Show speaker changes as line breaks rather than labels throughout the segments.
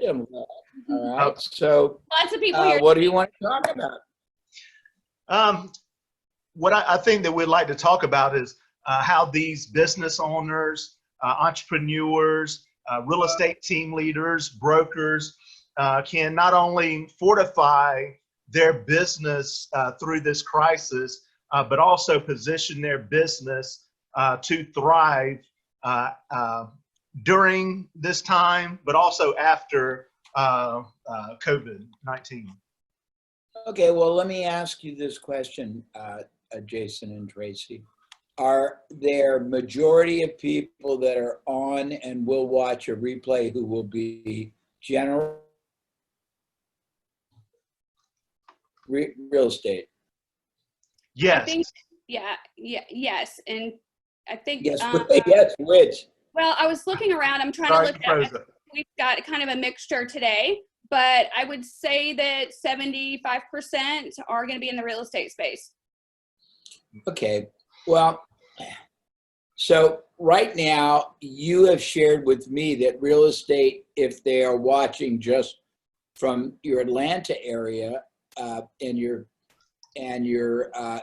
I'm glad. All right. So
lots of people here.
what do you want to talk about?
What I think that we'd like to talk about is how these business owners, entrepreneurs, real estate team leaders, brokers can not only fortify their business through this crisis, but also position their business to thrive during this time, but also after COVID-19.
Okay, well, let me ask you this question, Jason and Tracy. Are there majority of people that are on and will watch a replay who will be general real estate?
Yes.
I think, yes. And I think,
Yes, yes, which?
well, I was looking around, I'm trying to look at, we've got kind of a mixture today, but I would say that 75% are going to be in the real estate space.
Okay, well, so right now you have shared with me that real estate, if they are watching just from your Atlanta area and your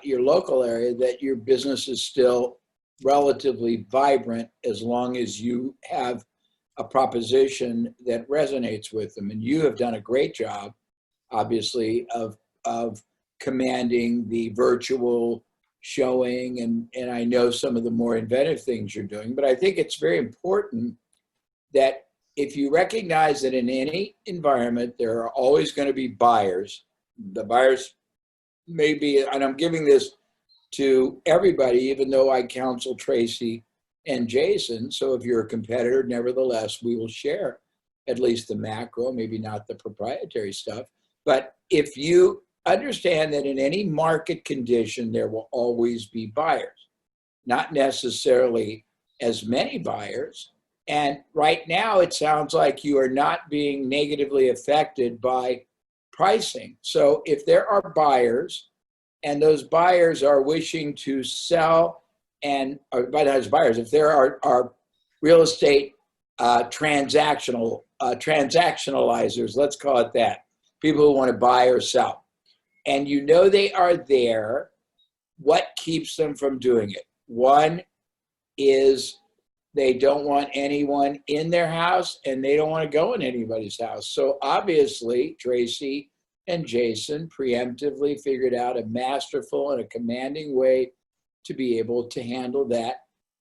local area, that your business is still relatively vibrant as long as you have a proposition that resonates with them. And you have done a great job, obviously, of commanding the virtual showing, and I know some of the more inventive things you're doing, but I think it's very important that if you recognize that in any environment, there are always going to be buyers. The buyers may be, and I'm giving this to everybody, even though I counsel Tracy and Jason. So if you're a competitor, nevertheless, we will share at least the macro, maybe not the proprietary stuff. But if you understand that in any market condition, there will always be buyers, not necessarily as many buyers. And right now, it sounds like you are not being negatively affected by pricing. So if there are buyers, and those buyers are wishing to sell, and by those buyers, if there are real estate transactionalizers, let's call it that, people who want to buy or sell, and you know they are there, what keeps them from doing it? One is they don't want anyone in their house, and they don't want to go in anybody's house. So obviously, Tracy and Jason preemptively figured out a masterful and a commanding way to be able to handle that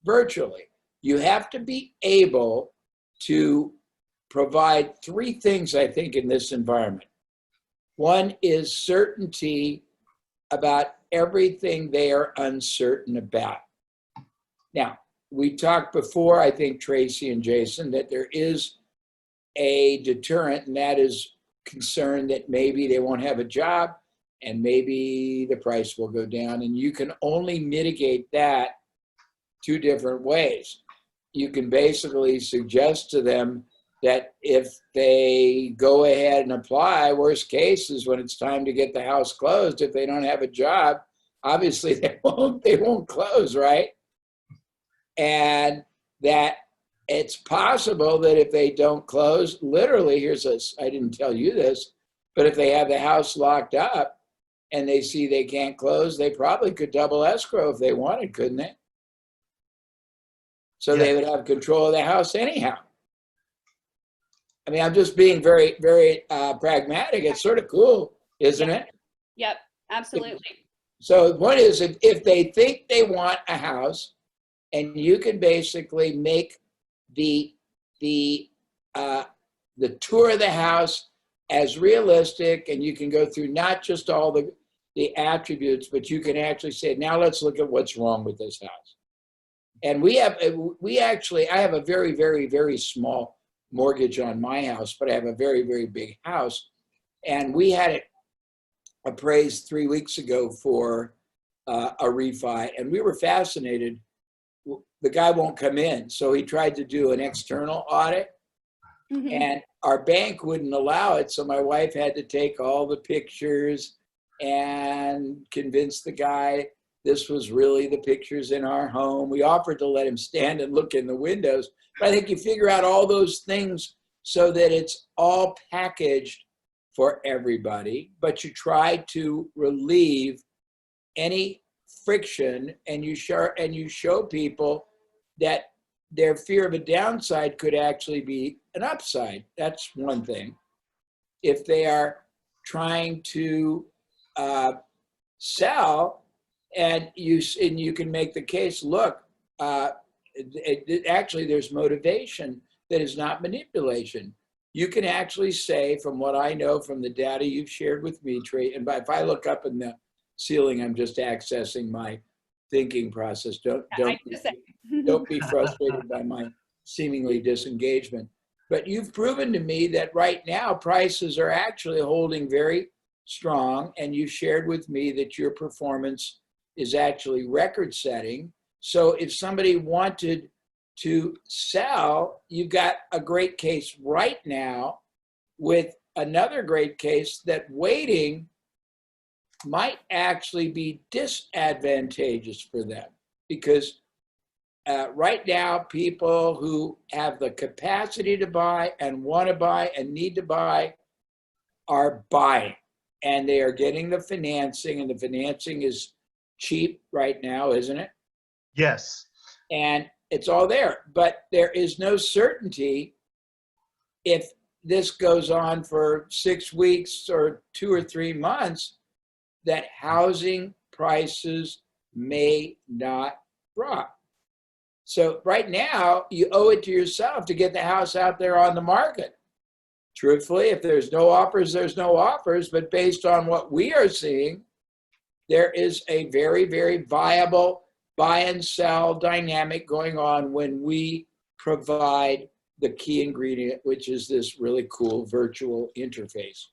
virtually. You have to be able to provide three things, I think, in this environment. One is certainty about everything they are uncertain about. Now, we talked before, I think, Tracy and Jason, that there is a deterrent, and that is concern that maybe they won't have a job and maybe the price will go down. And you can only mitigate that two different ways. You can basically suggest to them that if they go ahead and apply, worst case is when it's time to get the house closed, if they don't have a job, obviously they won't close, right? And that it's possible that if they don't close, literally, I didn't tell you this, but if they have the house locked up and they see they can't close, they probably could double escrow if they wanted, couldn't they? So they would have control of the house anyhow. I mean, I'm just being very, very pragmatic. It's sort of cool, isn't it?
Yep, absolutely.
So one is if they think they want a house, and you can basically make the tour of the house as realistic, and you can go through not just all the attributes, but you can actually say, now let's look at what's wrong with this house. And I have a very, very, very small mortgage on my house, but I have a very, very big house. And we had it appraised 3 weeks ago for a refi, and we were fascinated. The guy won't come in, so he tried to do an external audit, and our bank wouldn't allow it. So my wife had to take all the pictures and convince the guy this was really the pictures in our home. We offered to let him stand and look in the windows, but I think you figure out all those things so that it's all packaged for everybody, but you try to relieve any friction, and you show people that their fear of a downside could actually be an upside. That's one thing. If they are trying to sell, and you can make the case, look, actually there's motivation that is not manipulation. You can actually say, from what I know from the data you've shared with me, Tracy, and if I look up in the ceiling, I'm just accessing my thinking process. Don't be frustrated by my seemingly disengagement. But you've proven to me that right now prices are actually holding very strong, and you shared with me that your performance is actually record-setting. So if somebody wanted to sell, you've got a great case right now, with another great case that waiting might actually be disadvantageous for them, because right now people who have the capacity to buy and want to buy and need to buy are buying, and they are getting the financing, and the financing is cheap right now, isn't it?
Yes.
And it's all there, but there is no certainty if this goes on for 6 weeks or 2 or 3 months that housing prices may not drop. So right now, you owe it to yourself to get the house out there on the market. Truthfully, if there's no offers, there's no offers. But based on what we are seeing, there is a very, very viable buy and sell dynamic going on when we provide the key ingredient, which is this really cool virtual interface.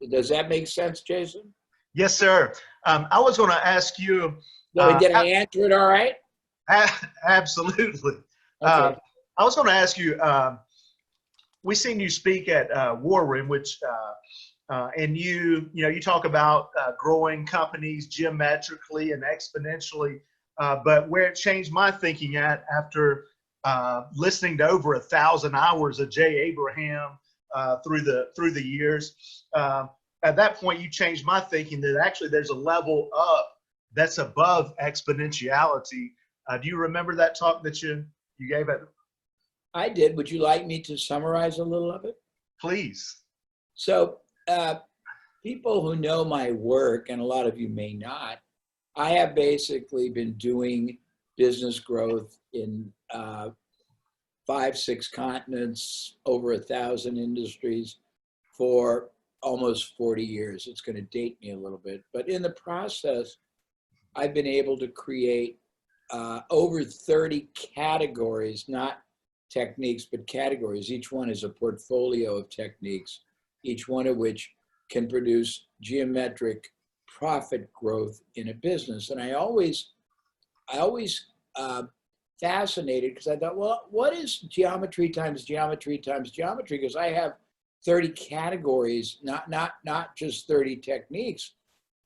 Does that make sense, Jason?
Yes, sir. I was going to ask you.
Did I answer it all right?
Absolutely.
Okay.
I was going to ask you, we've seen you speak at War Room, which, and you talk about growing companies geometrically and exponentially, but where it changed my thinking after listening to over 1,000 hours of Jay Abraham through the years, at that point you changed my thinking that actually there's a level up that's above exponentiality. Do you remember that talk that you gave it?
I did. Would you like me to summarize a little of it?
Please.
So people who know my work, and a lot of you may not, I have basically been doing business growth in 5, 6 continents, over 1,000 industries for almost 40 years. It's going to date me a little bit. But in the process, I've been able to create over 30 categories, not techniques, but categories. Each one is a portfolio of techniques, each one of which can produce geometric profit growth in a business. And I always fascinated, because I thought, well, what is geometry times geometry times geometry? Because I have 30 categories, not just 30 techniques,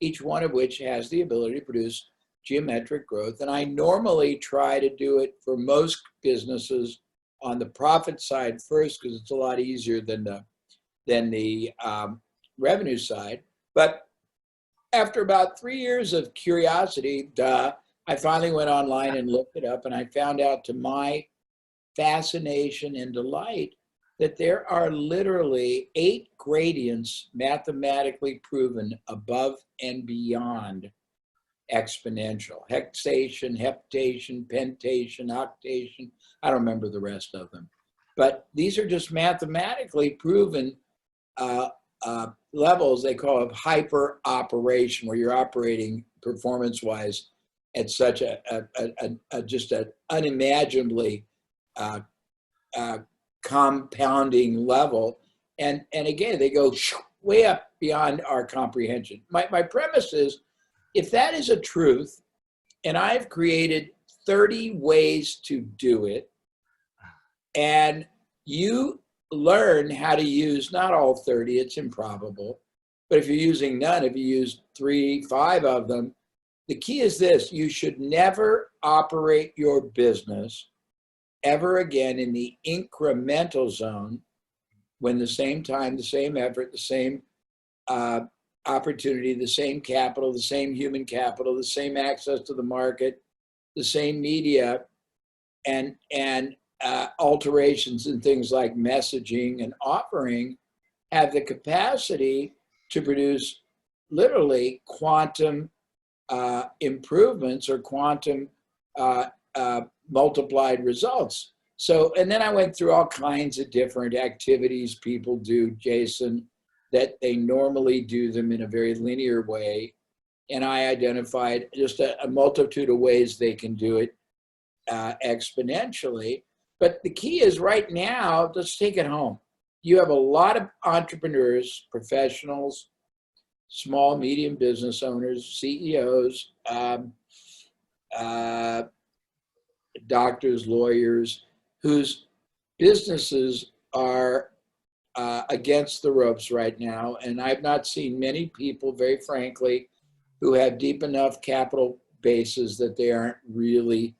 each one of which has the ability to produce geometric growth. And I normally try to do it for most businesses on the profit side first, because it's a lot easier than the revenue side. But after about 3 years of curiosity, I finally went online and looked it up, and I found out, to my fascination and delight, that there are literally 8 gradients mathematically proven above and beyond exponential. Hexation, heptation, pentation, octation. I don't remember the rest of them. But these are just mathematically proven levels they call of hyper operation, where you're operating performance-wise at such just an unimaginably compounding level. And again, they go way up beyond our comprehension. My premise is, if that is a truth, and I've created 30 ways to do it, and you learn how to use not all 30, it's improbable, but if you're using none, if you use 3, 5 of them, the key is this: you should never operate your business ever again in the incremental zone, when the same time, the same effort, the same opportunity, the same capital, the same human capital, the same access to the market, the same media, and alterations in things like messaging and offering have the capacity to produce literally quantum improvements or quantum multiplied results. So, and then I went through all kinds of different activities people do, Jason, that they normally do them in a very linear way. And I identified just a multitude of ways they can do it exponentially. But the key is right now, let's take it home. You have a lot of entrepreneurs, professionals, small, medium business owners, CEOs, doctors, lawyers, whose businesses are against the ropes right now. And I've not seen many people, very frankly, who have deep enough capital bases that they aren't really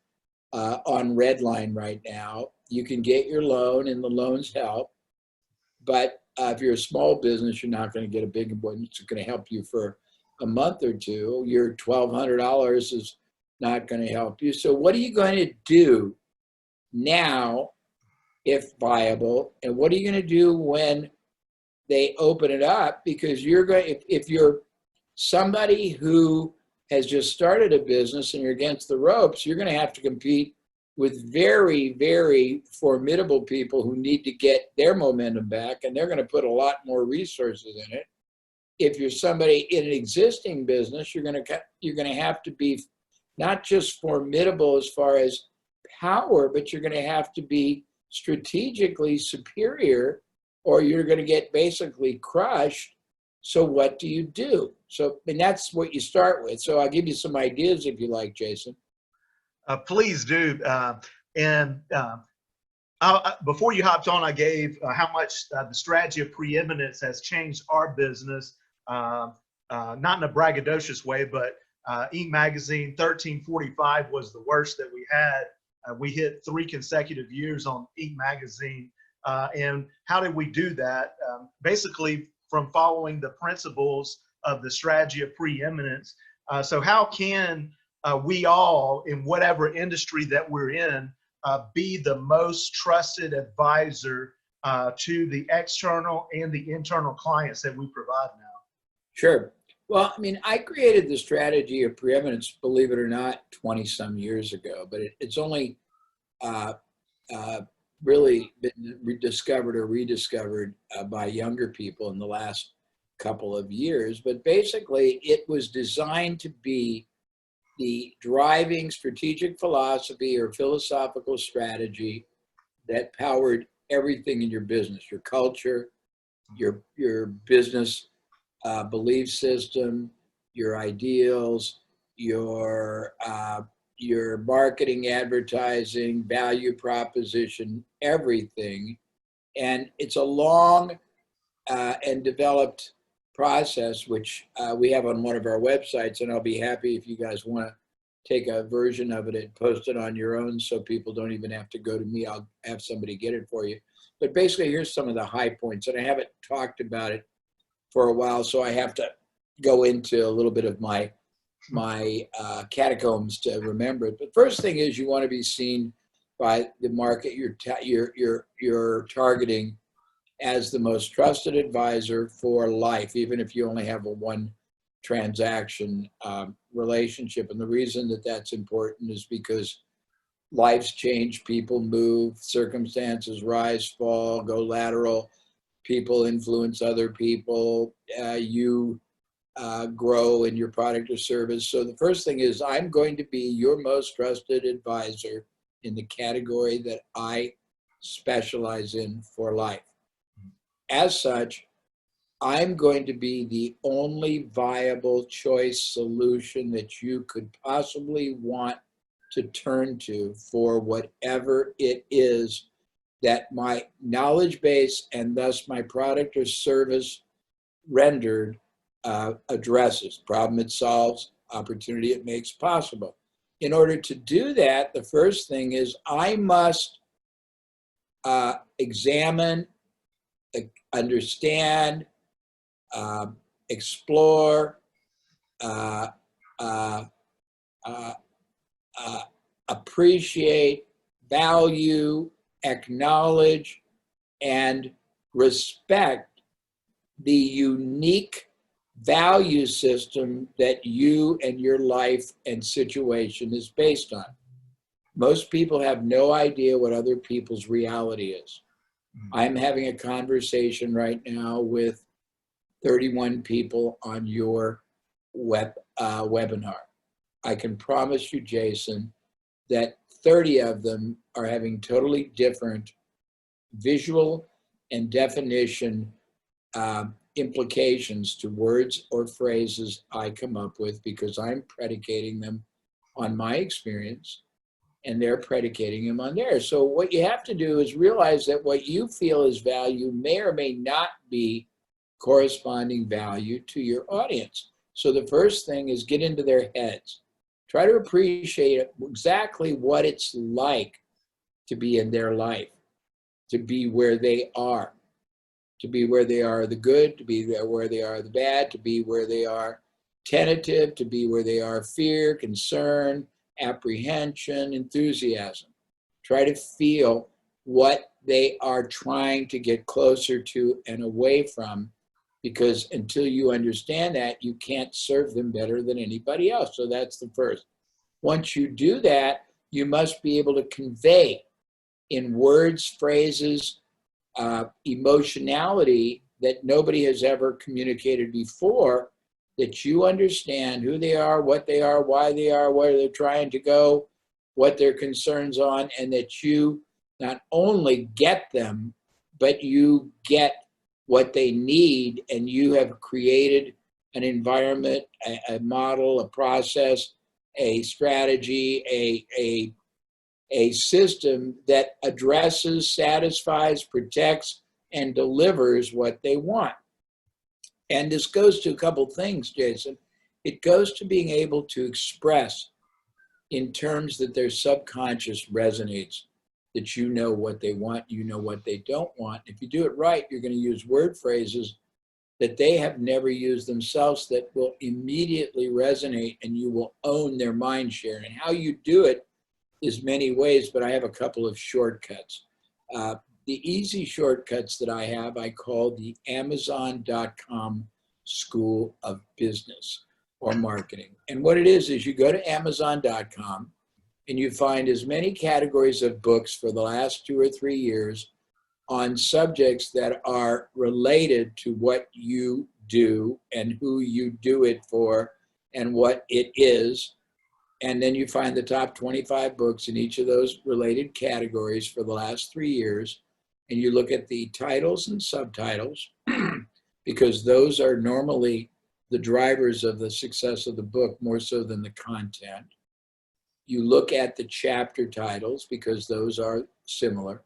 on red line right now. You can get your loan and the loans help, but if you're a small business, you're not going to get a big one. It's going to help you for a month or two. Your $1,200 is not going to help you. So what are you going to do now, if viable, and what are you going to do when they open it up? Because you're going, if you're somebody who has just started a business and you're against the ropes, you're going to have to compete with very, very formidable people who need to get their momentum back, and they're going to put a lot more resources in it. If you're somebody in an existing business, you're going to have to be not just formidable as far as power, but you're going to have to be strategically superior, or you're going to get basically crushed. So what do you do? So, and that's what you start with. So I'll give you some ideas if you like, Jason.
Please do. Before you hopped on, I gave how much the strategy of preeminence has changed our business, not in a braggadocious way, but e-magazine 1345 was the worst that we had. We hit 3 consecutive years on e-magazine. And how did we do that? Basically, from following the principles of the strategy of preeminence. So how can we all, in whatever industry that we're in, be the most trusted advisor to the external and the internal clients that we provide now?
Sure. Well, I mean, I created the strategy of preeminence, believe it or not, 20 some years ago, but it's only really been rediscovered or rediscovered by younger people in the last couple of years. But basically, it was designed to be the driving strategic philosophy or philosophical strategy that powered everything in your business, your culture, your business belief system, your ideals, your marketing, advertising, value proposition, everything. And it's a long and developed process, which we have on one of our websites, and I'll be happy if you guys want to take a version of it and post it on your own so people don't even have to go to me. I'll have somebody get it for you. But basically, here's some of the high points, and I haven't talked about it for a while, so I have to go into a little bit of my catacombs to remember it. But first thing is, you want to be seen by the market you're targeting as the most trusted advisor for life, even if you only have a one transaction relationship. And the reason that that's important is because lives change, people move, circumstances rise, fall, go lateral, people influence other people, you grow in your product or service. So the first thing is, I'm going to be your most trusted advisor in the category that I specialize in for life. As such, I'm going to be the only viable choice solution that you could possibly want to turn to for whatever it is that my knowledge base and thus my product or service rendered addresses. Problem it solves, opportunity it makes possible. In order to do that, the first thing is I must examine understand, explore, appreciate, value, acknowledge, and respect the unique value system that you and your life and situation is based on. Most people have no idea what other people's reality is. I'm having a conversation right now with 31 people on your webinar. I can promise you, Jason, that 30 of them are having totally different visual and definition implications to words or phrases I come up with, because I'm predicating them on my experience and they're predicating them on theirs. So what you have to do is realize that what you feel is value may or may not be corresponding value to your audience. So the first thing is get into their heads. Try to appreciate exactly what it's like to be in their life, to be where they are, to be where they are the good, to be there where they are the bad, to be where they are tentative, to be where they are fear, concern, apprehension, enthusiasm. Try to feel what they are trying to get closer to and away from, because until you understand that, you can't serve them better than anybody else. So that's the first. Once you do that, you must be able to convey in words, phrases, emotionality that nobody has ever communicated before, that you understand who they are, why they are, where they're trying to go, what their concerns on, and that you not only get them, but you get what they need, and you have created an environment, a model, a process, a strategy, a system that addresses, satisfies, protects, and delivers what they want. And this goes to a couple things, Jason. It goes to being able to express in terms that their subconscious resonates, that you know what they want, you know what they don't want. If you do it right, you're going to use word phrases that they have never used themselves that will immediately resonate, and you will own their mind share. And how you do it is many ways, but I have a couple of shortcuts. The easy shortcuts that I have, I call the Amazon.com School of Business or Marketing. And what it is you go to Amazon.com and you find as many categories of books for the last 2 or 3 years on subjects that are related to what you do and who you do it for and what it is. And then you find the top 25 books in each of those related categories for the last 3 years. And you look at the titles and subtitles, because those are normally the drivers of the success of the book more so than the content. You look at the chapter titles, because those are similar.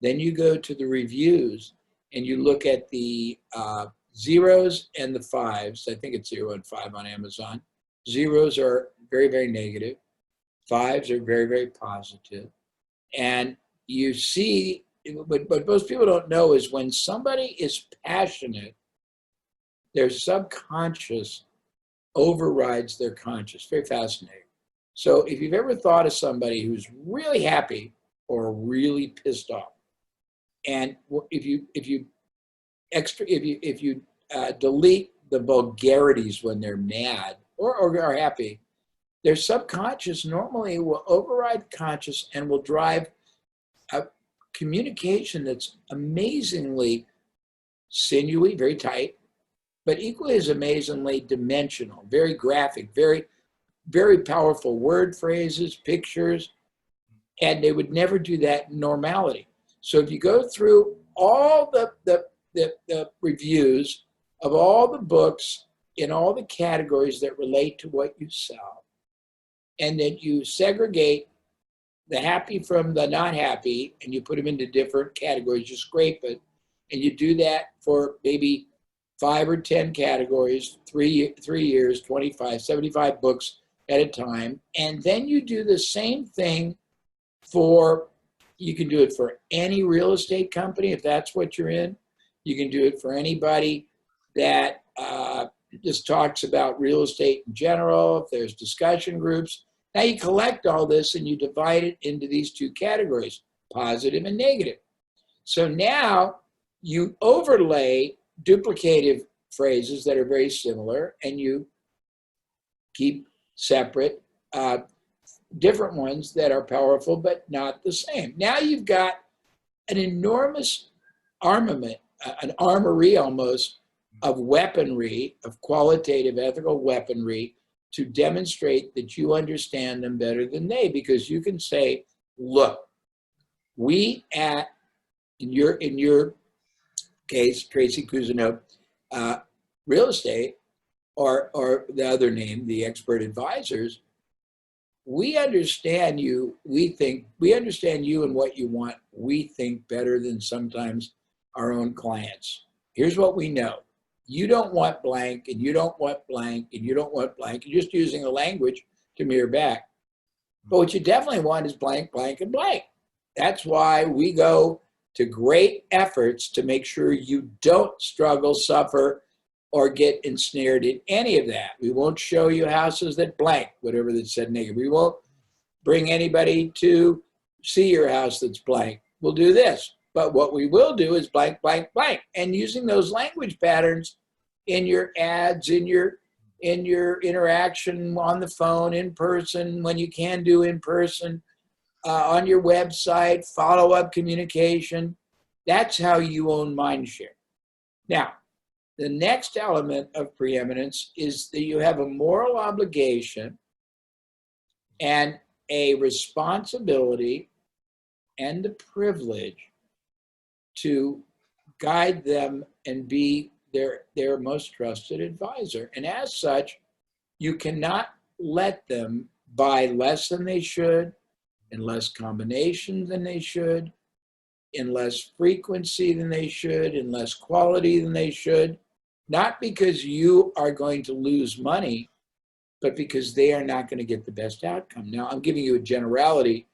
Then you go to the reviews and you look at the zeros and the fives. I think it's 0 and 5 on Amazon. Zeros are very, very negative. Fives are very, very positive. And you see, what most people don't know is when somebody is passionate, their subconscious overrides their conscious. Very fascinating. So if you've ever thought of somebody who's really happy or really pissed off, and if you delete the vulgarities when they're mad or are happy, their subconscious normally will override conscious and will drive a communication that's amazingly sinewy, very tight, but equally as amazingly dimensional, very graphic, very, very powerful word phrases, pictures, and they would never do that in normality. So if you go through all the reviews of all the books in all the categories that relate to what you sell, and then you segregate the happy from the not happy, and you put them into different categories, you scrape it, and you do that for maybe 5 or 10 categories, 3 years, 25, 75 books at a time. And then you do the same thing you can do it for any real estate company if that's what you're in. You can do it for anybody that just talks about real estate in general. If there's discussion groups, now you collect all this and you divide it into these two categories, positive and negative. So now you overlay duplicative phrases that are very similar, and you keep separate different ones that are powerful but not the same. Now you've got an enormous armament, an armory almost, of weaponry, of qualitative ethical weaponry, to demonstrate that you understand them better than they, because you can say, look, we in your case, Tracy Cousineau, real estate, or the other name, the expert advisors, we understand you. We understand you and what you want. We think better than sometimes our own clients. Here's what we know. You don't want blank, and you don't want blank, and you don't want blank. You're just using the language to mirror back. But what you definitely want is blank, blank, and blank. That's why we go to great efforts to make sure you don't struggle, suffer, or get ensnared in any of that. We won't show you houses that blank, whatever that said negative. We won't bring anybody to see your house that's blank. We'll do this. But what we will do is blank, blank, blank. And using those language patterns in your ads, in your interaction on the phone, in person, when you can do in person, on your website, follow-up communication. That's how you own mind share. Now, the next element of preeminence is that you have a moral obligation and a responsibility and the privilege to guide them and be their most trusted advisor. And as such, you cannot let them buy less than they should, in less combination than they should, in less frequency than they should, in less quality than they should, not because you are going to lose money, but because they are not going to get the best outcome. Now, I'm giving you a generality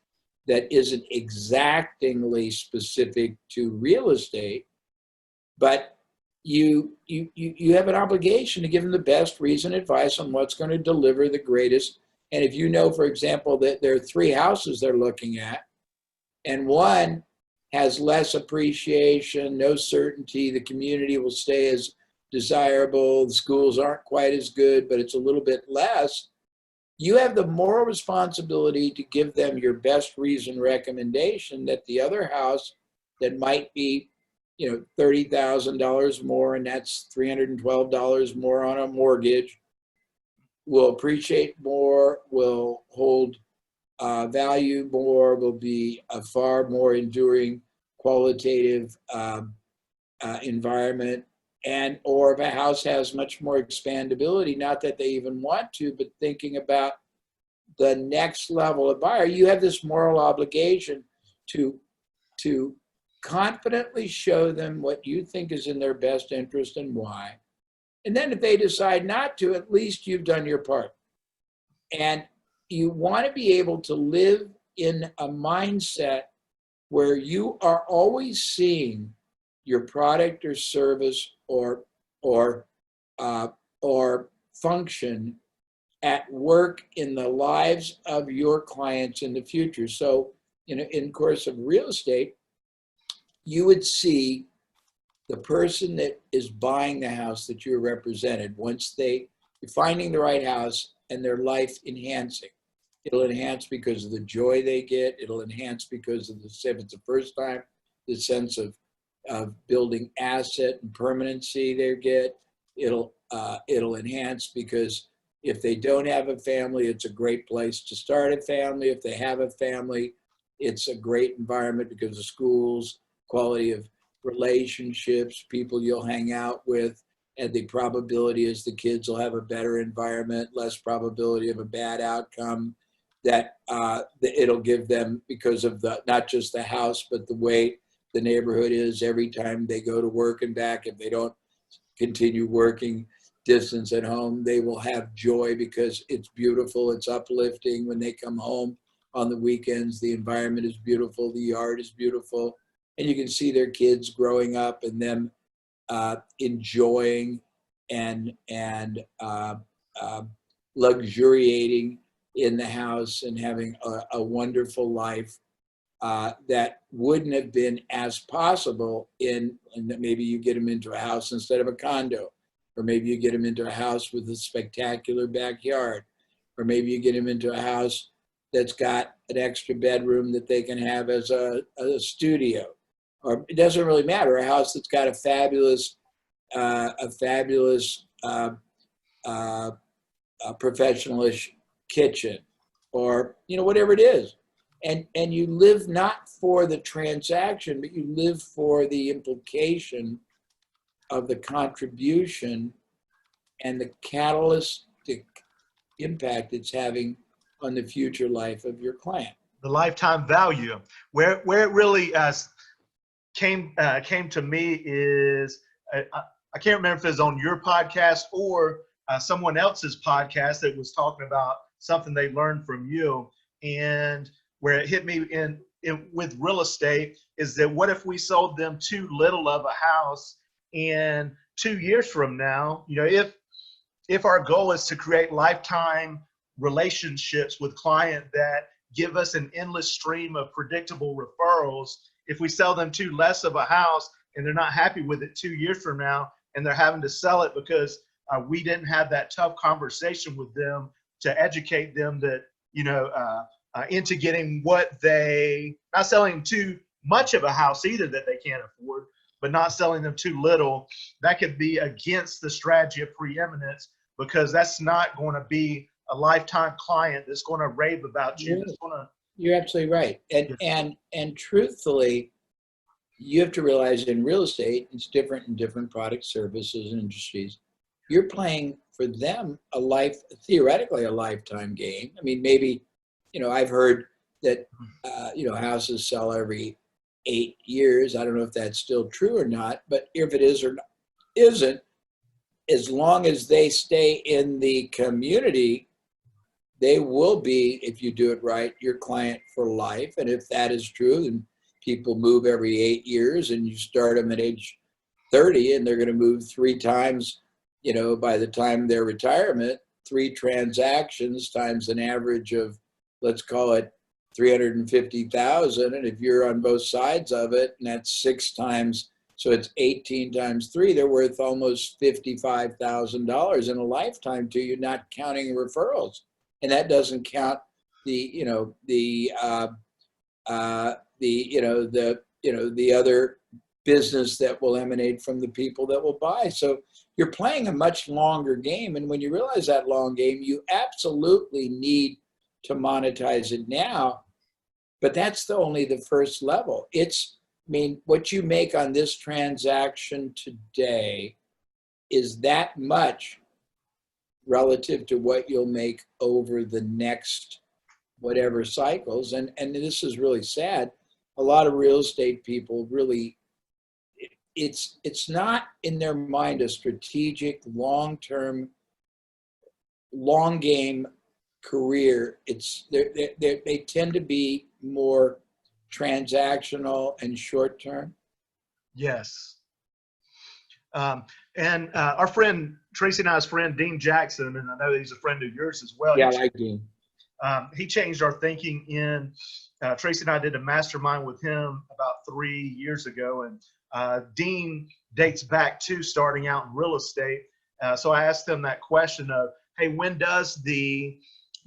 that isn't exactingly specific to real estate, but you have an obligation to give them the best reasoned advice on what's going to deliver the greatest. And if you know, for example, that there are 3 houses they're looking at, and one has less appreciation, no certainty, the community will stay as desirable, the schools aren't quite as good, but it's a little bit less, you have the moral responsibility to give them your best reasoned recommendation that the other house that might be, $30,000 more, and that's $312 more on a mortgage, will appreciate more, will hold value more, will be a far more enduring qualitative environment. And or if a house has much more expandability, not that they even want to, but thinking about the next level of buyer, you have this moral obligation to confidently show them what you think is in their best interest and why. And then if they decide not to, at least you've done your part. And you want to be able to live in a mindset where you are always seeing your product or service or function at work in the lives of your clients in the future. So in course of real estate, you would see the person that is buying the house that you're represented, once you're finding the right house and their life enhancing. It'll enhance because of the joy they get. It'll enhance because of if it's the first time, the sense of building asset and permanency they get. It'll enhance because if they don't have a family, it's a great place to start a family. If they have a family, it's a great environment because of schools, quality of relationships, people you'll hang out with, and the probability is the kids will have a better environment, less probability of a bad outcome that it'll give them because of not just the house, but the way the neighborhood is every time they go to work and back. If they don't continue working distance at home, they will have joy because it's beautiful, it's uplifting. When they come home on the weekends, the environment is beautiful, the yard is beautiful, and you can see their kids growing up and them enjoying and luxuriating in the house and having a wonderful life that wouldn't have been as possible and maybe you get them into a house instead of a condo, or maybe you get them into a house with a spectacular backyard, or maybe you get them into a house that's got an extra bedroom that they can have as a studio, or it doesn't really matter, a house that's got a fabulous professionalish kitchen, or whatever it is, and you live not for the transaction, but you live for the implication of the contribution and the catalytic impact it's having on the future life of your client.
The lifetime value, where it really came to me is I can't remember if it was on your podcast or someone else's podcast that was talking about something they learned from you, and where it hit me in with real estate is that what if we sold them too little of a house, and 2 years from now, if our goal is to create lifetime relationships with clients that give us an endless stream of predictable referrals, if we sell them too less of a house and they're not happy with it 2 years from now and they're having to sell it because we didn't have that tough conversation with them to educate them that, into getting what not selling too much of a house either that they can't afford, but not selling them too little, that could be against the strategy of preeminence, because that's not going to be a lifetime client that's going to rave about you. That's going to.
You're absolutely right. And truthfully, you have to realize in real estate, it's different in different products, services, and industries. You're playing for them theoretically a lifetime game. I mean, maybe, I've heard that, houses sell every 8 years. I don't know if that's still true or not, but if it is or isn't, as long as they stay in the community, they will be, if you do it right, your client for life. And if that is true, then people move every 8 years, and you start them at age 30 and they're going to move 3 times, by the time their retirement, 3 transactions times an average of, let's call it 350,000. And if you're on both sides of it, and that's 6 times, so it's 18 times 3, they're worth almost $55,000 in a lifetime to you, not counting referrals. And that doesn't count the other business that will emanate from the people that will buy. So you're playing a much longer game. And when you realize that long game, you absolutely need to monetize it now. But that's only the first level. What you make on this transaction today is that much relative to what you'll make over the next whatever cycles. And this is really sad. A lot of real estate people really, it's not in their mind a strategic, long-term, long game career. They tend to be more transactional and short-term.
Yes. And our friend, Tracy and I's friend, Dean Jackson, and I know he's a friend of yours as well.
Yeah, I like Dean.
He changed our thinking in, Tracy and I did a mastermind with him about 3 years ago. And Dean dates back to starting out in real estate. So I asked him that question of, hey, when does the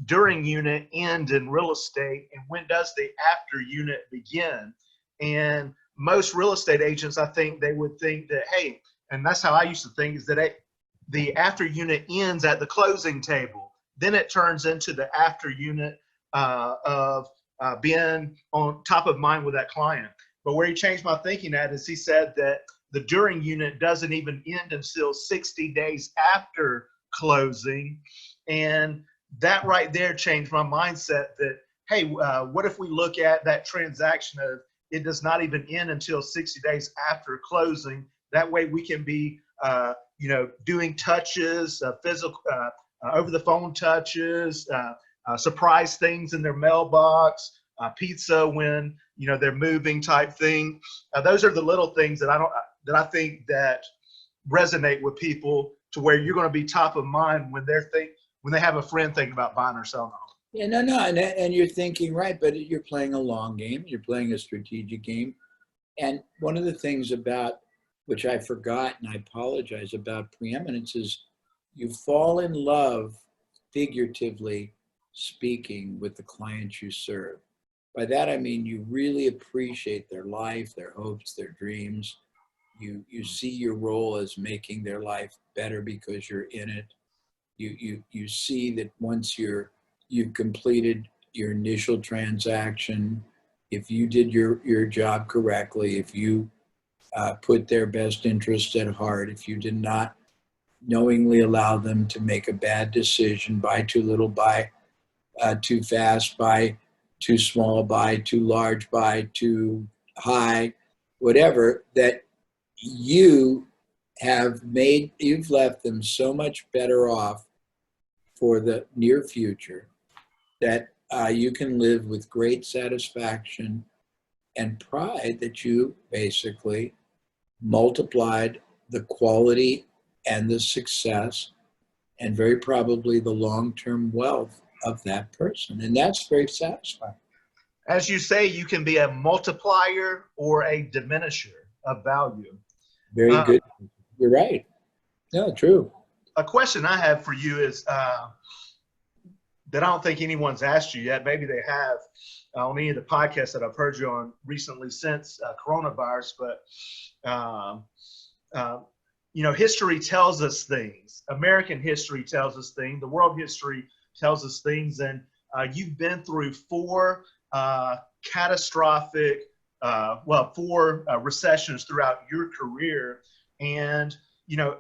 during unit end in real estate, and when does the after unit begin? And most real estate agents, I think they would think that, hey, and that's how I used to think, is that the after unit ends at the closing table. Then it turns into the after unit of being on top of mind with that client. But where he changed my thinking at is he said that the during unit doesn't even end until 60 days after closing. And that right there changed my mindset that, hey, what if we look at that transaction of it does not even end until 60 days after closing? That way we can be, doing touches, physical, over the phone touches, surprise things in their mailbox, pizza when, they're moving type thing. Those are the little things that I think that resonate with people to where you're going to be top of mind when they have a friend thinking about buying or selling a home.
Yeah, no, and you're thinking right, but you're playing a long game. You're playing a strategic game. And one of the things about, which I forgot, and I apologize, about preeminence is you fall in love, figuratively speaking, with the clients you serve. By that, I mean you really appreciate their life, their hopes, their dreams. You see your role as making their life better because you're in it. You see that once you've completed your initial transaction, if you did your job correctly, if you put their best interest at heart, if you did not knowingly allow them to make a bad decision, buy too little, buy too fast, buy too small, buy too large, buy too high, whatever, that you've left them so much better off for the near future that you can live with great satisfaction and pride that you basically multiplied the quality and the success and very probably the long-term wealth of that person. And that's very satisfying.
As you say, you can be a multiplier or a diminisher of value.
Very good. You're right. No, true.
A question I have for you is that I don't think anyone's asked you yet. Maybe they have on any of the podcasts that I've heard you on recently since coronavirus. But, you know, history tells us things. American history tells us things. The world history tells us things. And you've been through four catastrophic, four recessions throughout your career. And, you know,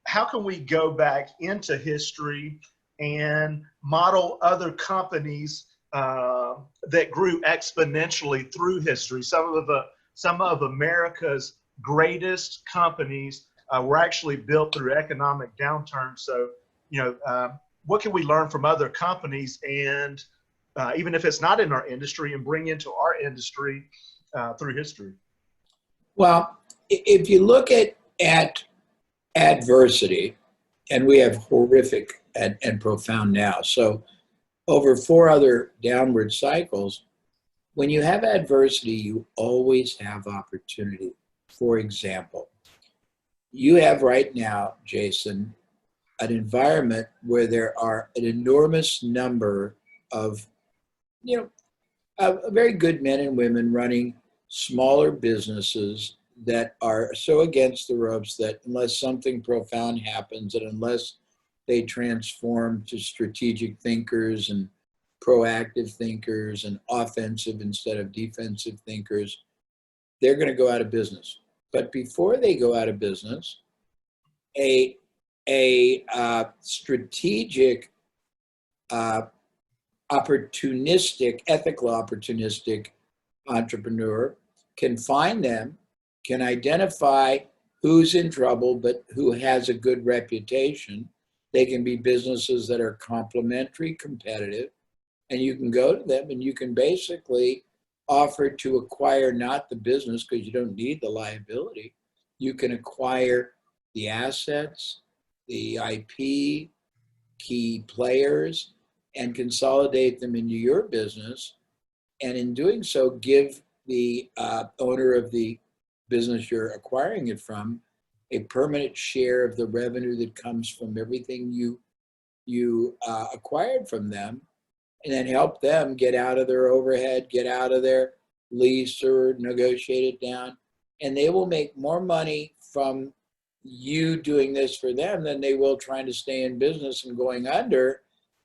how can we go back into history and model other companies that grew exponentially through history? Some of America's greatest companies were actually built through economic downturns. So, you know, what can we learn from other companies, and even if it's not in our industry, and bring into our industry through history?
Well, if you look at adversity, and we have horrific and profound now. So over 4 other downward cycles, when you have adversity, you always have opportunity. For example, you have right now, Jason, an environment where there are an enormous number of, very good men and women running smaller businesses that are so against the ropes that unless something profound happens, and unless they transform to strategic thinkers and proactive thinkers and offensive instead of defensive thinkers, they're going to go out of business. But before they go out of business, a strategic, opportunistic, ethical opportunistic entrepreneur can find them, can identify who's in trouble, but who has a good reputation. They can be businesses that are complementary, competitive, and you can go to them and you can basically offer to acquire not the business, because you don't need the liability. You can acquire the assets, the IP, key players, and consolidate them into your business. And in doing so, give the owner of the business you're acquiring it from a permanent share of the revenue that comes from everything you acquired from them, and then help them get out of their overhead, get out of their lease or negotiate it down. And they will make more money from you doing this for them than they will trying to stay in business and going under.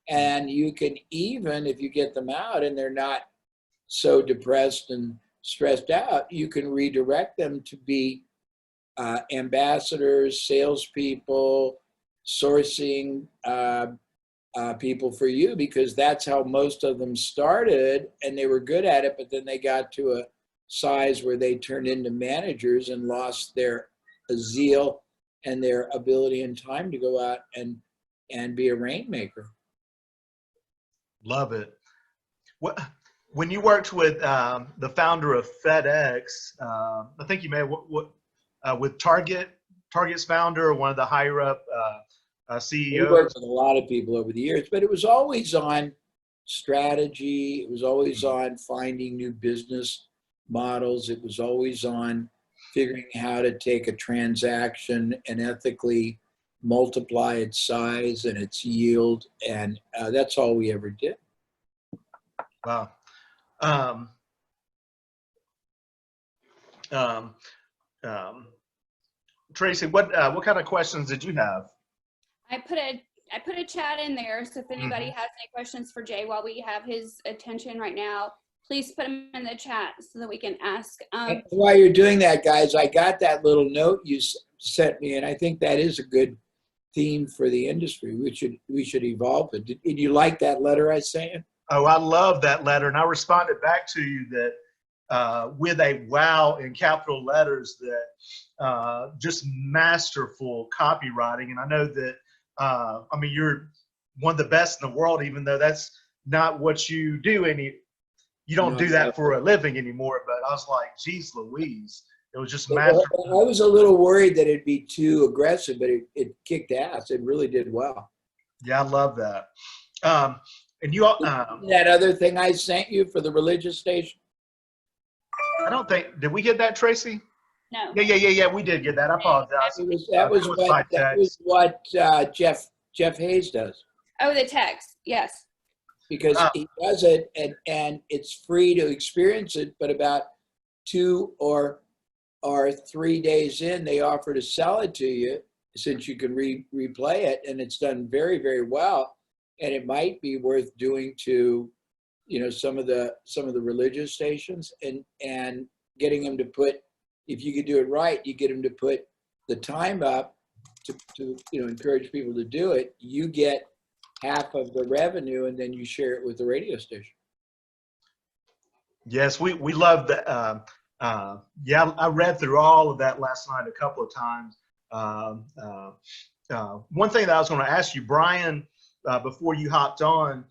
And you can even, if you get them out and they're not so depressed and stressed out, you can redirect them to be ambassadors, salespeople, sourcing people for you, because that's how most of them started, and they were good at it, but then they got to a size where they turned into managers and lost their zeal and their ability and time to go out and be a rainmaker.
Love it. When you worked with the founder of FedEx, I think you may with Target Target's founder or one of the higher up
We
CEOs?
worked with a lot of people over the years, but it was always on strategy. It was always on finding new business models. It was always on figuring how to take a transaction and ethically multiply its size and its yield. And that's all we ever did.
Wow. Um, Tracy, what kind of questions did you have?
I put a chat in there, so if anybody has any questions for Jay while we have his attention right now, please put them in the chat so that we can ask.
While you're doing that, guys, I got that little note you sent me, and I think that is a good theme for the industry. We should evolve it. Did you like that letter I sent?
Oh, I love that letter, and I responded back to you that with a wow in capital letters, that just masterful copywriting. And I know that I mean, you're one of the best in the world, even though that's not what you do. You don't do that for a living anymore. But I was like, geez, Louise, it was just masterful.
I was a little worried that it'd be too aggressive, but it kicked ass. It really did well.
Yeah, I love that. And you
that other thing I sent you for the religious station?
I don't think, did we get that, Tracy?
No.
Yeah, we did get that. I apologize.
That was what Jeff Hayes does.
Oh, the text, yes.
Because he does it, and it's free to experience it, but about 2 or 3 days in, they offer to sell it to you since you can replay it, and it's done very, very well. And it might be worth doing to, some of the religious stations and getting them to put, if you could do it right, you get them to put the time up to encourage people to do it. You get half of the revenue, and then you share it with the radio station.
Yes, we love that. Yeah, I read through all of that last night a couple of times. One thing that I was going to ask you, Brian, before you hopped on,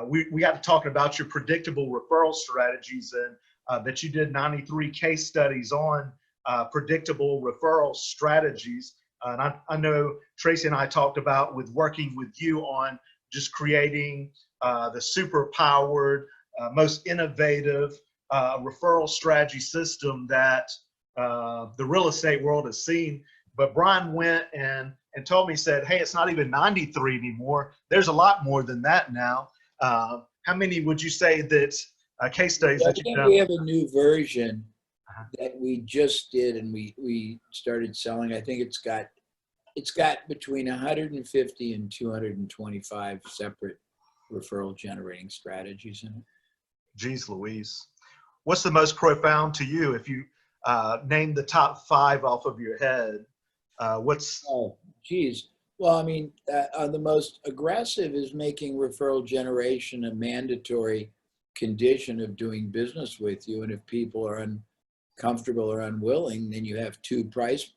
we got to talking about your predictable referral strategies, and that you did 93 case studies on predictable referral strategies. And I know Tracy and I talked about with working with you on just creating the super powered, most innovative referral strategy system that the real estate world has seen. But Brian went and told me, said, hey, it's not even 93 anymore. There's a lot more than that now. How many would you say that case studies that you've done?
We have a new version that we just did, and we started selling. I think it's got between 150 and 225 separate referral generating strategies in it.
Geez Louise. What's the most profound to you? If you name the top 5 off of your head, what's...
Oh, geez. Well, I mean, the most aggressive is making referral generation a mandatory condition of doing business with you. And if people are uncomfortable or unwilling, then you have 2 price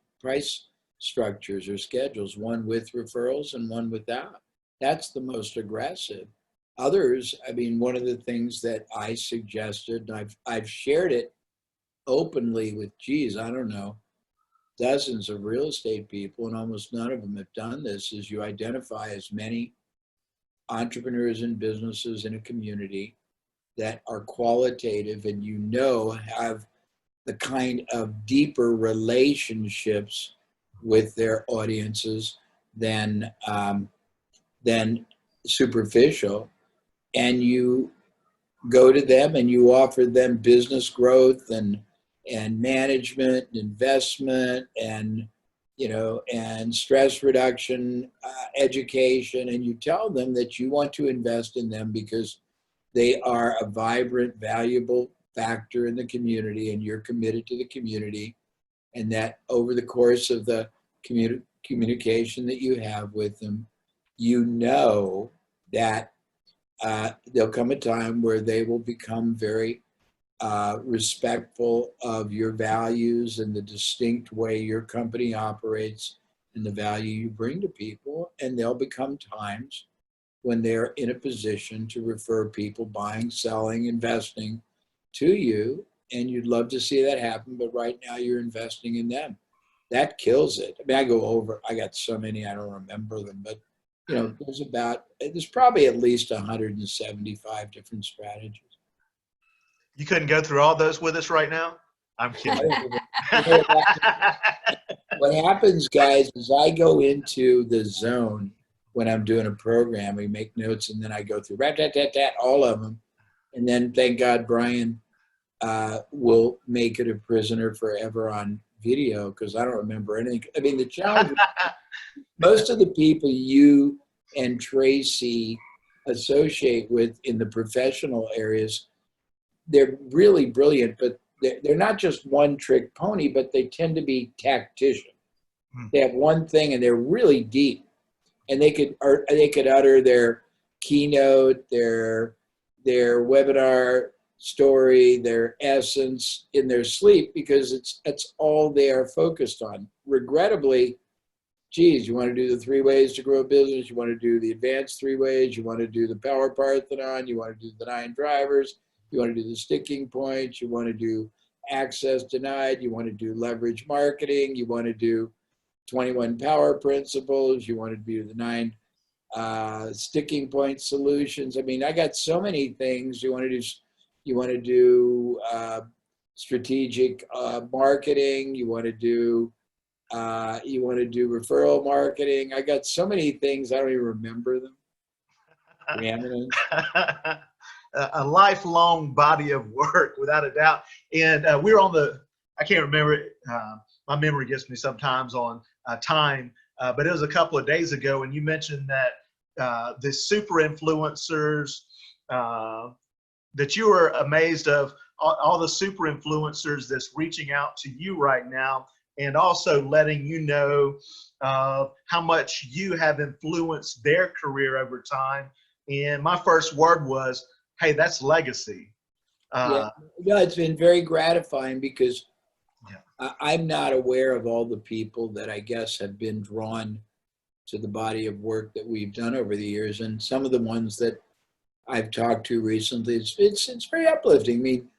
structures or schedules, one with referrals and one without. That's the most aggressive. Others, I mean, one of the things that I suggested, and I've shared it openly with, I don't know, dozens of real estate people, and almost none of them have done this, is you identify as many entrepreneurs and businesses in a community that are qualitative and have the kind of deeper relationships with their audiences than superficial, and you go to them and you offer them business growth and management and investment and stress reduction, education, and you tell them that you want to invest in them because they are a vibrant, valuable factor in the community, and you're committed to the community, and that over the course of the communication that you have with them, that there'll come a time where they will become very respectful of your values and the distinct way your company operates and the value you bring to people. And there'll become times when they're in a position to refer people buying, selling, investing to you. And you'd love to see that happen, but right now you're investing in them. that kills it. I mean, I go over, I got so many, I don't remember them, but you know, there's probably at least 175 different strategies.
You couldn't go through all those with us right now? I'm kidding.
What happens, guys, is I go into the zone when I'm doing a program. We make notes, and then I go through all of them. And then, thank God, Brian will make it a prisoner forever on video, because I don't remember anything. I mean, the challenge, most of the people you and Tracy associate with in the professional areas, they're really brilliant, but they're not just one-trick pony, but they tend to be tactician. They have one thing, and they're really deep, and they could utter their keynote, their webinar story, their essence in their sleep, because that's all they are focused on. Regrettably, geez, you want to do the 3 ways to grow a business, you want to do the advanced 3 ways, you want to do the power Parthenon, you want to do the 9 drivers, you want to do the sticking points, you want to do access denied, you want to do leverage marketing, you want to do 21 power principles, you want to do the 9 sticking point solutions. I mean, I got so many things. You want to do strategic marketing, you want to do referral marketing. I got so many things, I don't even remember them. Preeminence.
A lifelong body of work, without a doubt. And we're on I can't remember, my memory gets me sometimes on time, but it was a couple of days ago, and you mentioned that the super influencers, that you were amazed of all the super influencers that's reaching out to you right now, and also letting you know how much you have influenced their career over time. And my first word was, hey, that's legacy.
Yeah, no, it's been very gratifying, because I'm not aware of all the people that I guess have been drawn to the body of work that we've done over the years. And some of the ones that I've talked to recently, it's very uplifting. I mean,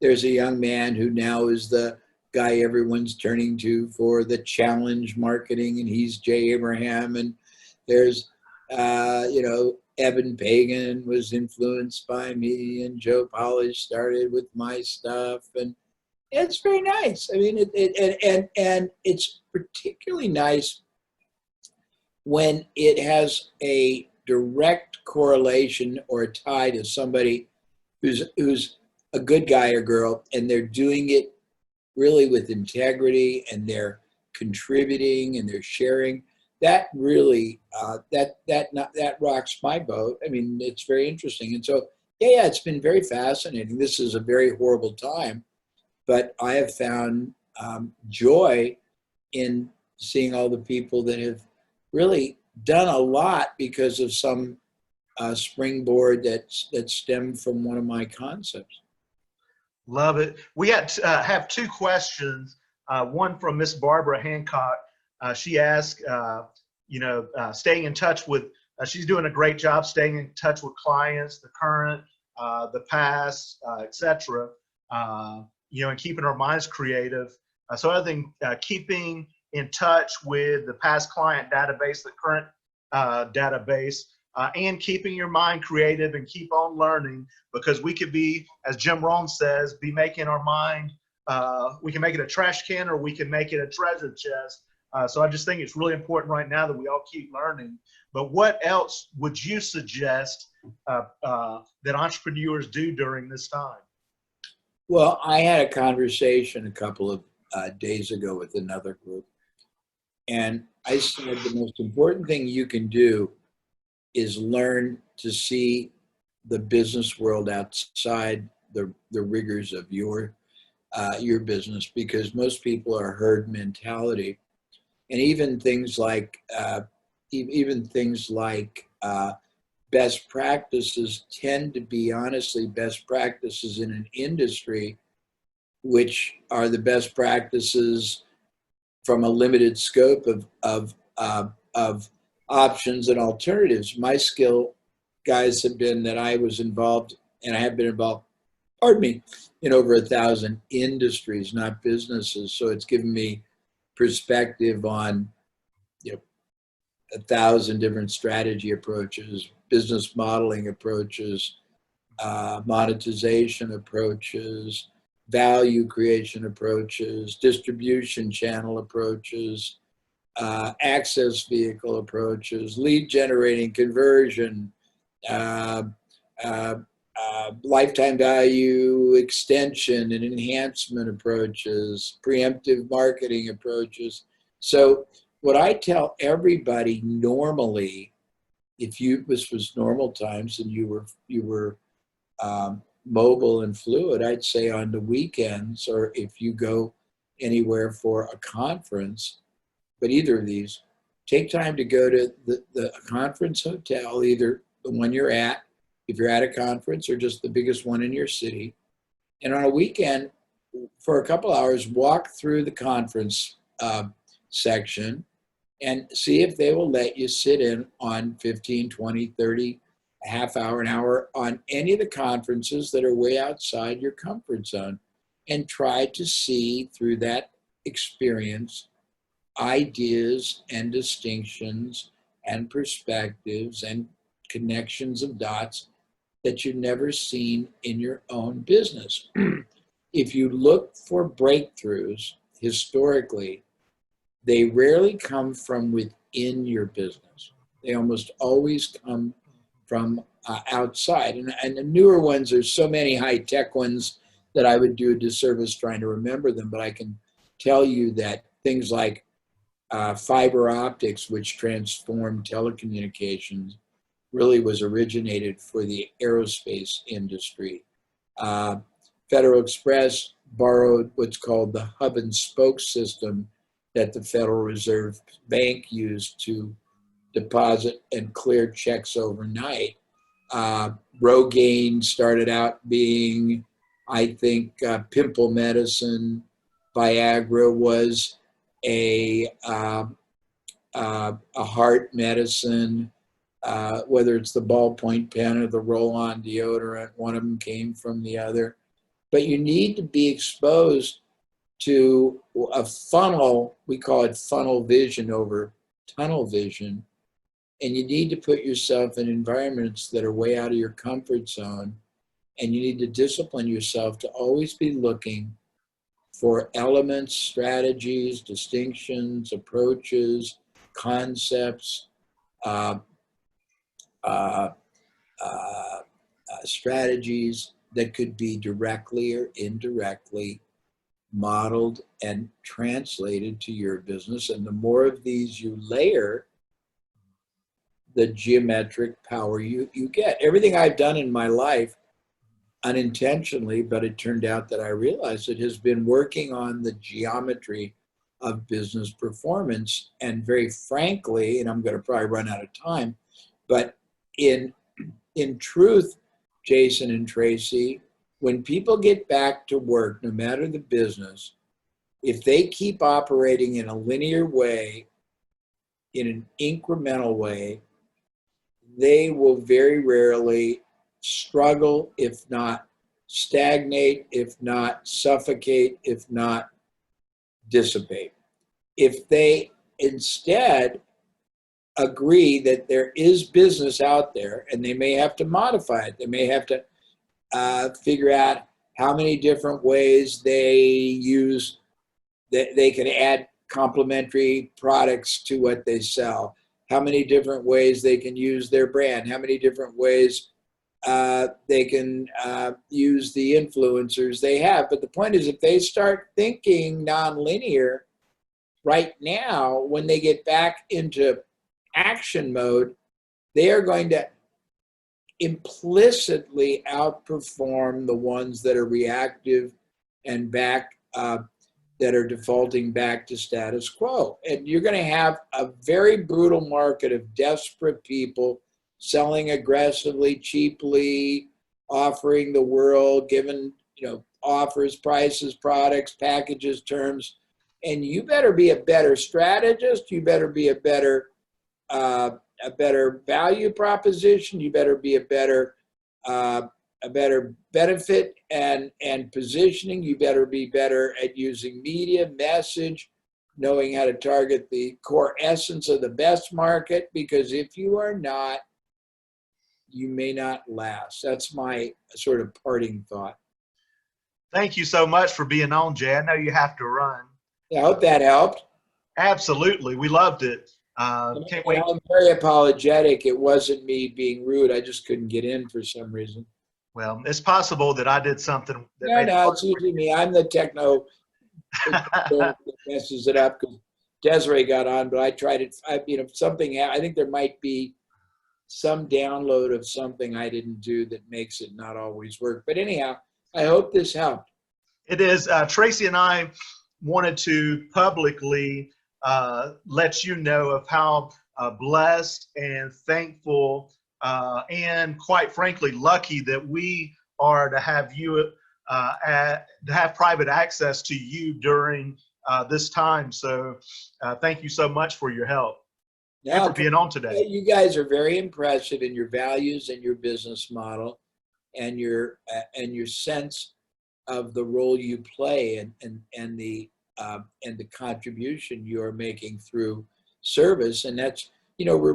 there's a young man who now is the guy everyone's turning to for the challenge marketing, and he's Jay Abraham. And there's, Evan Pagan was influenced by me, and Joe Polish started with my stuff, and it's very nice. I mean, and it's particularly nice when it has a direct correlation or a tie to somebody who's a good guy or girl, and they're doing it really with integrity, and they're contributing and they're sharing. That really that rocks my boat. I mean, it's very interesting. And so yeah, it's been very fascinating. This is a very horrible time, but I have found joy in seeing all the people that have really done a lot because of some springboard that stemmed from one of my concepts.
Love it. We have 2 questions. One from Miss Barbara Hancock. She asked, staying in touch with, she's doing a great job staying in touch with clients, the current, the past, etc. And keeping our minds creative. So I think keeping in touch with the past client database, the current database, and keeping your mind creative and keep on learning, because we could be, as Jim Rohn says, be making our mind, we can make it a trash can, or we can make it a treasure chest. So I just think it's really important right now that we all keep learning. But what else would you suggest that entrepreneurs do during this time?
Well, I had a conversation a couple of days ago with another group, and I said the most important thing you can do is learn to see the business world outside the rigors of your business, because most people are herd mentality, and even things like best practices tend to be honestly best practices in an industry, which are the best practices from a limited scope of options and alternatives. My skill, guys, have been that I was involved, and I have been involved, pardon me, in over 1,000 industries, not businesses. So it's given me perspective on, 1,000 different strategy approaches, business modeling approaches, monetization approaches, value creation approaches, distribution channel approaches, access vehicle approaches, lead generating, conversion, lifetime value extension and enhancement approaches, preemptive marketing approaches. So what I tell everybody normally, this was normal times and you were mobile and fluid, I'd say on the weekends, or if you go anywhere for a conference, but either of these, take time to go to the conference hotel, either the one you're at, if you're at a conference, or just the biggest one in your city. And on a weekend, for a couple hours, walk through the conference section and see if they will let you sit in on 15, 20, 30, a half hour, an hour on any of the conferences that are way outside your comfort zone, and try to see through that experience ideas and distinctions and perspectives and connections of dots that you've never seen in your own business. If you look for breakthroughs historically, they rarely come from within your business. They almost always come from outside. And the newer ones, there's so many high-tech ones that I would do a disservice trying to remember them, but I can tell you that things like fiber optics, which transformed telecommunications, really was originated for the aerospace industry. Federal Express borrowed what's called the hub and spoke system that the Federal Reserve Bank used to deposit and clear checks overnight. Rogaine started out being, I think, pimple medicine. Viagra was a heart medicine. Whether it's the ballpoint pen or the roll-on deodorant, one of them came from the other. But you need to be exposed to a funnel, we call it funnel vision over tunnel vision, and you need to put yourself in environments that are way out of your comfort zone, and you need to discipline yourself to always be looking for elements, strategies, distinctions, approaches, concepts, strategies that could be directly or indirectly modeled and translated to your business. And the more of these you layer, the geometric power you get. Everything I've done in my life, unintentionally, but it turned out that I realized it, has been working on the geometry of business performance. And very frankly, and I'm going to probably run out of time, but in truth, Jason and Tracy, when people get back to work, no matter the business, if they keep operating in a linear way, in an incremental way, they will very rarely struggle, if not stagnate, if not suffocate, if not dissipate. If they instead agree that there is business out there, and they may have to modify it, they may have to figure out how many different ways they can add complementary products to what they sell, how many different ways they can use their brand, how many different ways they can use the influencers they have. But the point is, if they start thinking nonlinear right now, when they get back into action mode, they are going to implicitly outperform the ones that are reactive and back, that are defaulting back to status quo. And you're going to have a very brutal market of desperate people selling aggressively, cheaply, offering the world, giving, offers, prices, products, packages, terms. And you better be a better strategist. You better be a better value proposition. You better be a better benefit and positioning. You better be better at using media, message, knowing how to target the core essence of the best market, because if you are not, you may not last. That's my sort of parting thought.
Thank you so much for being on, Jay. I know you have to run.
Yeah, I hope that helped.
Absolutely. We loved it. Can't wait.
I'm very apologetic. It wasn't me being rude. I just couldn't get in for some reason.
Well, it's possible that I did something that made
No, it's usually me. I'm the techno that messes it up, because Desiree got on, but I tried it. Something, I think there might be some download of something I didn't do that makes it not always work. But anyhow, I hope this helped.
It is. Tracy and I wanted to publicly let you know of how blessed and thankful and quite frankly lucky that we are to have you to have private access to you during this time. So thank you so much for your help and for being on today.
You guys are very impressive in your values and your business model and your sense of the role you play and the contribution you are making through service. And that's, we're